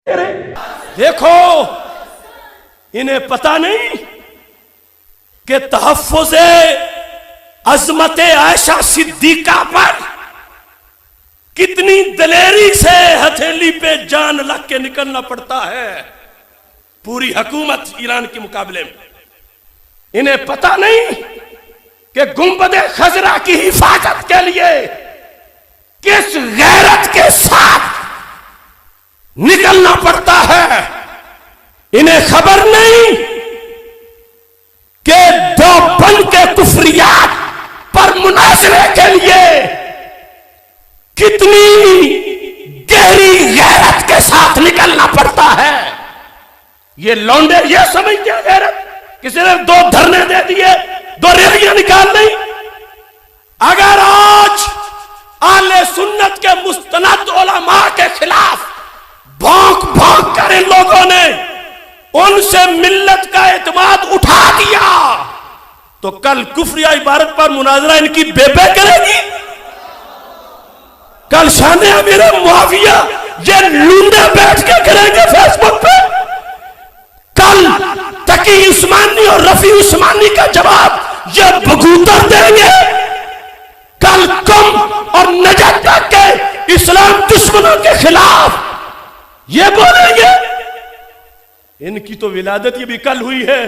دیکھو انہیں پتا نہیں کہ تحفظ عظمت عائشہ صدیقہ پر کتنی دلیری سے ہتھیلی پہ جان لگ کے نکلنا پڑتا ہے پوری حکومت ایران کے مقابلے میں. انہیں پتا نہیں کہ گنبد خضرا کی حفاظت کے لیے کس غیرت کے ساتھ نکلنا پڑتا ہے. انہیں خبر نہیں کہ دیوبند کے کفریات پر مناظرے کے لیے کتنی گہری غیرت کے ساتھ نکلنا پڑتا ہے. یہ لونڈے یہ سمجھتے ہیں غیرت کسی نے 2 دھرنے دے دیے 2 ریلیاں نکال لی. اگر آج اہل سنت کے مستند علماء کے خلاف بھونک بھونک کر ان لوگوں نے ان سے ملت کا اعتماد اٹھا دیا تو کل کفریہ عبارت پر مناظرہ ان کی بے بے کرے گی. کل شان امیر معاویہ یہ لونڈے بیٹھ کے کریں گے فیس بک پہ. کل تقی عثمانی اور رفیع عثمانی کا جواب یہ بگوتر دیں گے. کل کم اور نجات تک کے اسلام دشمنوں کے خلاف یہ بولیں گے. ان کی تو ولادت یہ بھی کل ہوئی ہے.